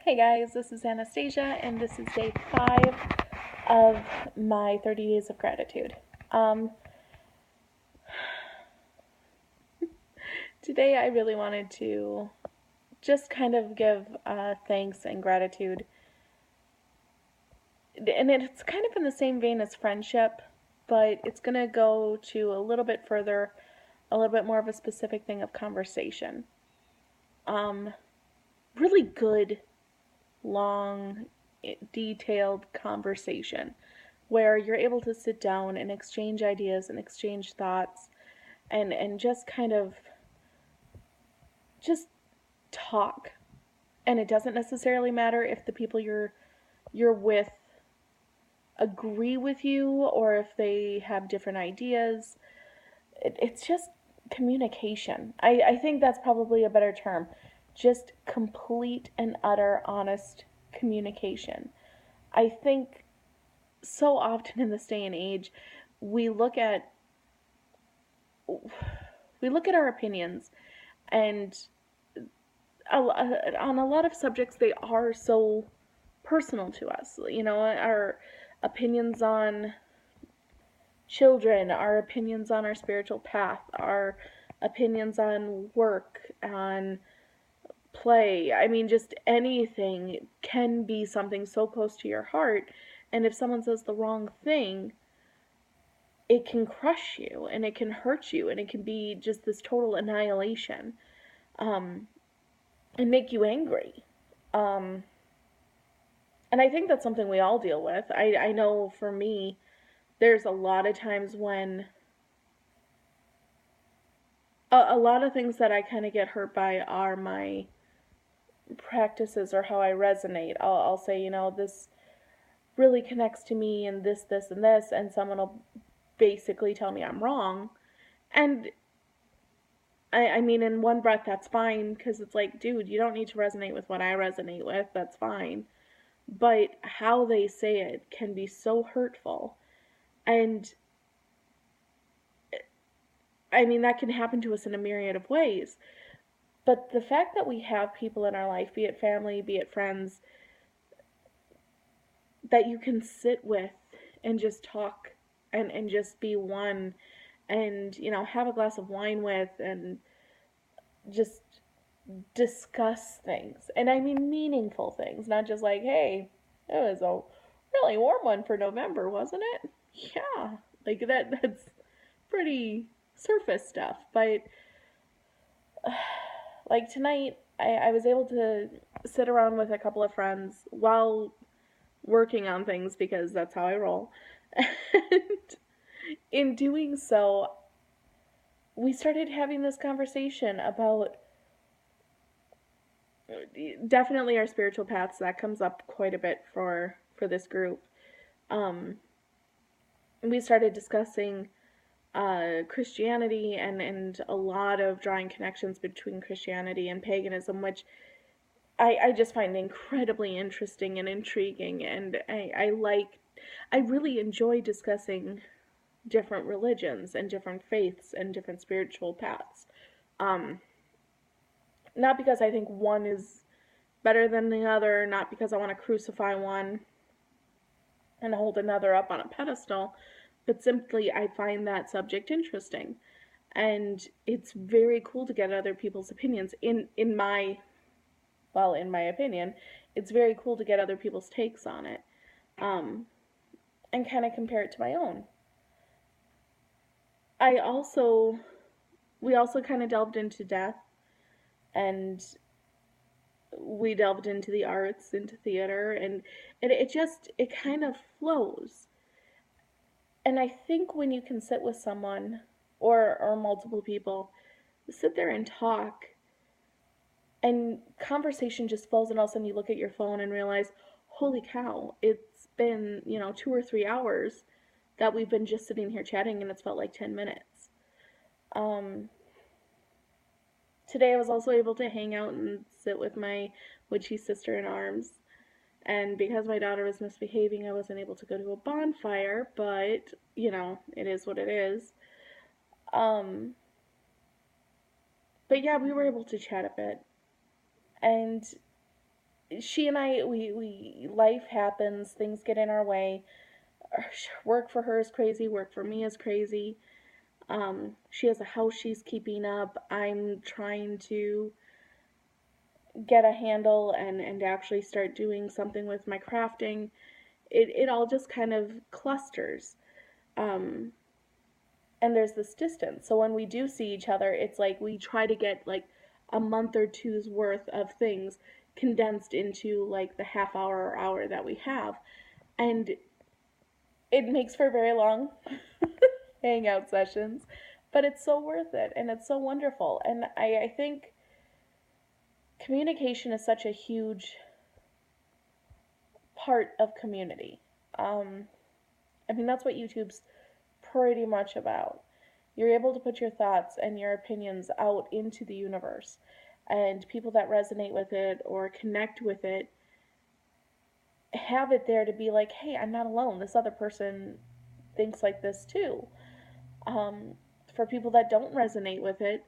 Hey guys, this is Anastasia, and this is day 5 of my 30 days of gratitude. Um, Today I really wanted to just kind of give thanks and gratitude, and it's kind of in the same vein as friendship, but it's going to go to a little bit further, a little bit more of a specific thing of conversation. Um, Really good, long, detailed conversation where you're able to sit down and exchange ideas and exchange thoughts and just kind of just talk. And it doesn't necessarily matter if the people you're with agree with you or if they have different ideas. It's just communication. I think that's probably a better term. Just complete and utter honest communication. I think so often in this day and age we look at we look at our opinions, and on a lot of subjects they are so personal to us. Our opinions on children, our opinions on our spiritual path, our opinions on work, on play. I mean, just anything can be something so close to your heart. And if someone says the wrong thing, it can crush you and it can hurt you and it can be just this total annihilation, um, and make you angry. Um, and I think that's something we all deal with. I know for me, there's a lot of times when a lot of things that I kind of get hurt by are my practices or how I resonate. I'll say, this really connects to me and this, and this, and someone will basically tell me I'm wrong. And I mean, in one breath, that's fine, because it's like, dude, you don't need to resonate with what I resonate with. That's fine. But how they say it can be so hurtful. And I mean, that can happen to us in a myriad of ways. But the fact that we have people in our life, be it family, be it friends, that you can sit with and just talk and just be one, and, have a glass of wine with, and just discuss things. And I mean meaningful things, not just like, hey, it was a really warm one for November, wasn't it? Yeah. Like that's pretty surface stuff. But like tonight, I was able to sit around with a couple of friends while working on things, because that's how I roll. And in doing so, we started having this conversation about definitely our spiritual paths. That comes up quite a bit for this group. Um, we started discussing Christianity, and a lot of drawing connections between Christianity and paganism, which I just find incredibly interesting and intriguing. And I really enjoy discussing different religions and different faiths and different spiritual paths. Um, Not because I think one is better than the other, not because I want to crucify one and hold another up on a pedestal, but simply I find that subject interesting. And it's very cool to get other people's opinions. In my opinion, it's very cool to get other people's takes on it, um, and kind of compare it to my own. I also We also kind of delved into death, and we delved into the arts, into theater, and it kind of flows. And I think when you can sit with someone, or multiple people, sit there and talk, and conversation just flows, and all of a sudden you look at your phone and realize, holy cow, it's been, 2 or 3 hours that we've been just sitting here chatting, and it's felt like 10 minutes. Today I was also able to hang out and sit with my witchy sister in arms. And because my daughter was misbehaving, I wasn't able to go to a bonfire, but, it is what it is. Um, but yeah, we were able to chat a bit. And she and I, we life happens, things get in our way. Work for her is crazy, work for me is crazy. She has a house she's keeping up. I'm trying to get a handle and actually start doing something with my crafting. It all just kind of clusters. Um, and there's this distance. So when we do see each other, it's like we try to get like a month or two's worth of things condensed into like the half hour or hour that we have. And it makes for very long hangout sessions, but it's so worth it and it's so wonderful. And I think communication is such a huge part of community. Um, I mean, that's what YouTube's pretty much about. You're able to put your thoughts and your opinions out into the universe, and people that resonate with it or connect with it have it there to be like, hey, I'm not alone. This other person thinks like this too. Um, for people that don't resonate with it,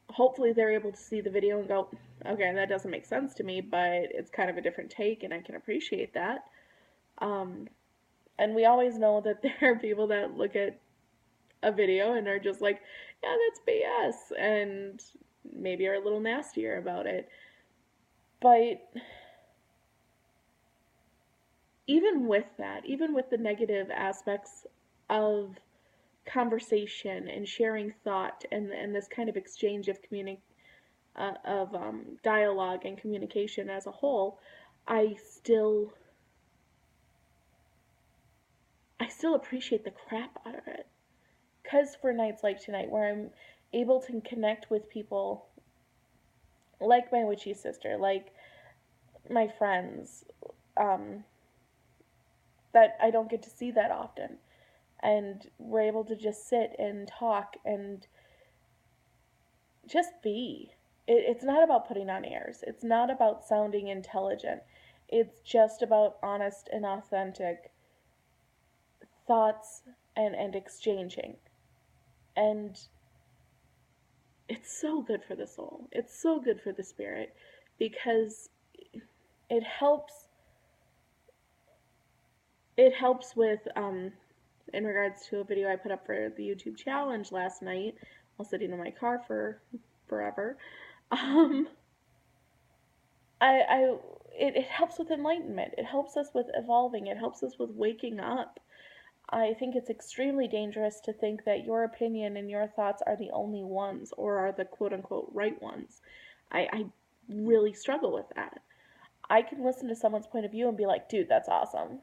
hopefully they're able to see the video and go, okay, that doesn't make sense to me, but it's kind of a different take and I can appreciate that. Um, and we always know that there are people that look at a video and are just like, yeah, that's BS, and maybe are a little nastier about it. But even with that, even with the negative aspects of conversation and sharing thought and this kind of exchange of dialogue and communication as a whole, I still I still appreciate the crap out of it. Because for nights like tonight, where I'm able to connect with people like my witchy sister, like my friends, um, that I don't get to see that often. And we're able to just sit and talk and just be. It's not about putting on airs, it's not about sounding intelligent. It's just about honest and authentic thoughts and exchanging. And it's so good for the soul. It's so good for the spirit because it helps with in regards to a video I put up for the YouTube challenge last night while sitting in my car for forever. Um, I it helps with enlightenment. It helps us with evolving. It helps us with waking up. I think it's extremely dangerous to think that your opinion and your thoughts are the only ones or are the quote unquote right ones. I really struggle with that. I can listen to someone's point of view and be like, dude, that's awesome.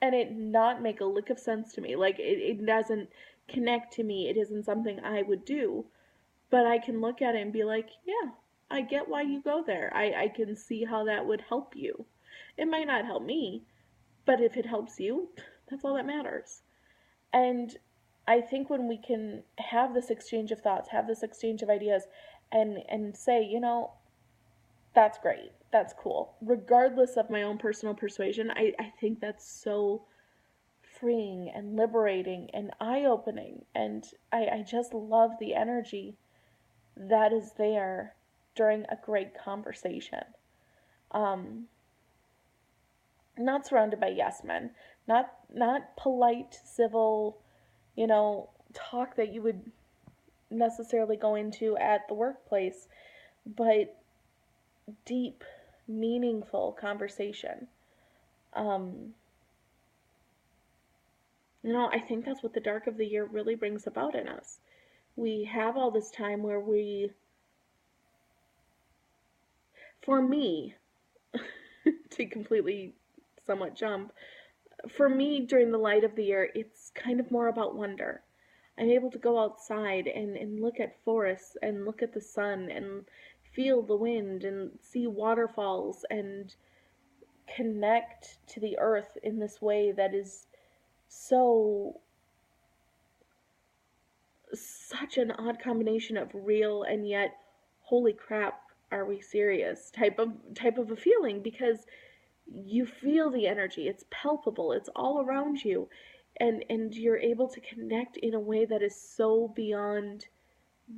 And it not make a lick of sense to me. Like, it doesn't connect to me. It isn't something I would do. But I can look at it and be like, yeah, I get why you go there. I can see how that would help you. It might not help me, but if it helps you, that's all that matters. And I think when we can have this exchange of thoughts, have this exchange of ideas, and say, that's great, that's cool, regardless of my own personal persuasion, I think that's so freeing and liberating and eye-opening. And I just love the energy that is there during a great conversation. Um, not surrounded by yes men, not polite, civil, talk that you would necessarily go into at the workplace, but deep, meaningful conversation. Um, I think that's what the dark of the year really brings about in us. We have all this time where for me, to completely somewhat jump, for me during the light of the year, it's kind of more about wonder. I'm able to go outside and look at forests and look at the sun and feel the wind and see waterfalls and connect to the earth in this way that is so such an odd combination of real and yet holy crap, are we serious type of a feeling, because you feel the energy, it's palpable, it's all around you, and you're able to connect in a way that is so beyond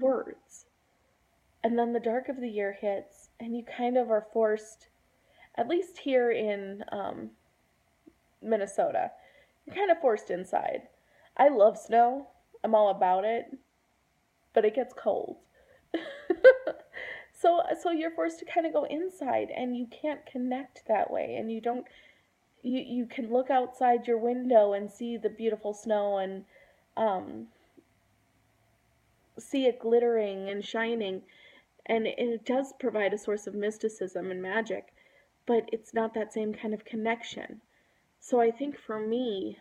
words. And then the dark of the year hits and you kind of are forced, at least here in Minnesota, you're kind of forced inside. I love snow. I'm all about it, but it gets cold. So you're forced to kind of go inside and you can't connect that way, and you can look outside your window and see the beautiful snow and um see it glittering and shining, and it does provide a source of mysticism and magic, but it's not that same kind of connection. So I think for me,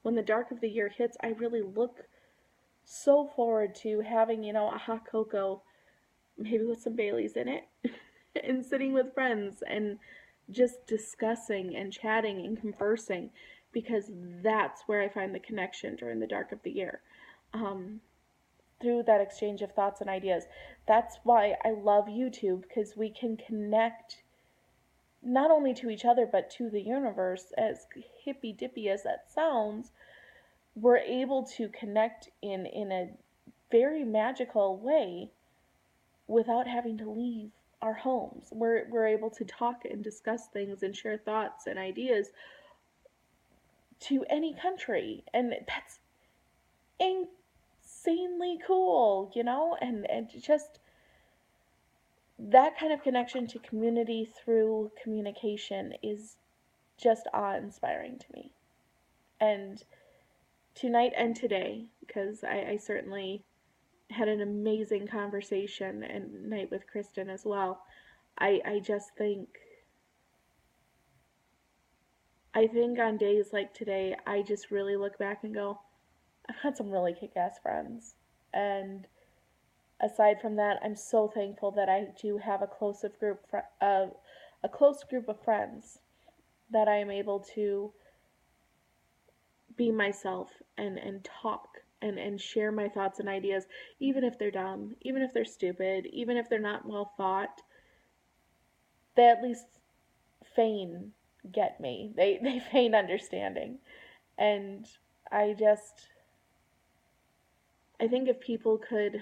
when the dark of the year hits, I really look so forward to having, a hot cocoa, maybe with some Baileys in it, and sitting with friends and just discussing and chatting and conversing, because that's where I find the connection during the dark of the year. Um, Through that exchange of thoughts and ideas. That's why I love YouTube, because we can connect not only to each other but to the universe. As hippy dippy as that sounds, we're able to connect in a very magical way without having to leave our homes. We're able to talk and discuss things and share thoughts and ideas to any country, and that's insanely cool, and just that kind of connection to community through communication is just awe-inspiring to me. And tonight and today, because I certainly had an amazing conversation and night with Kristen as well, I just think on days like today, I just really look back and go, I've had some really kick-ass friends. And aside from that, I'm so thankful that I do have a close group of friends that I am able to be myself and talk and share my thoughts and ideas, even if they're dumb, even if they're stupid, even if they're not well thought. They at least feign get me. They feign understanding. And I think if people could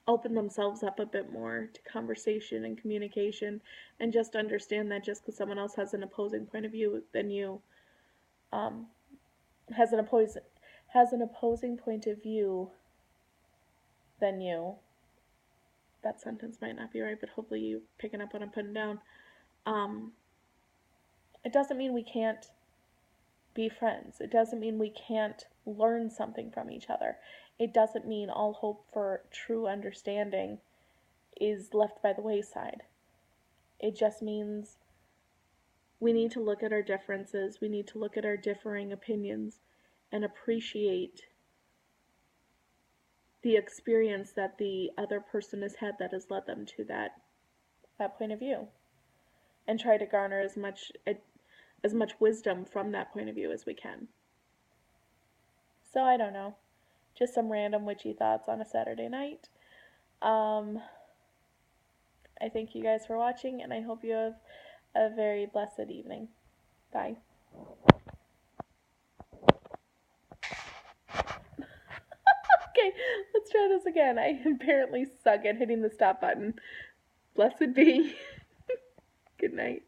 open themselves up a bit more to conversation and communication, and just understand that just because someone else has an opposing point of view than you, um, has an opposing point of view than you. That sentence might not be right, but hopefully you're picking up what I'm putting down. Um, it doesn't mean we can't be friends. It doesn't mean we can't learn something from each other. It doesn't mean all hope for true understanding is left by the wayside. It just means we need to look at our differences, we need to look at our differing opinions, and appreciate the experience that the other person has had that has led them to that point of view, and try to garner as much wisdom from that point of view as we can. So I don't know, just some random witchy thoughts on a Saturday night. I thank you guys for watching, and I hope you have a very blessed evening. Bye. Okay, let's try this again. I apparently suck at hitting the stop button. Blessed be. Good night.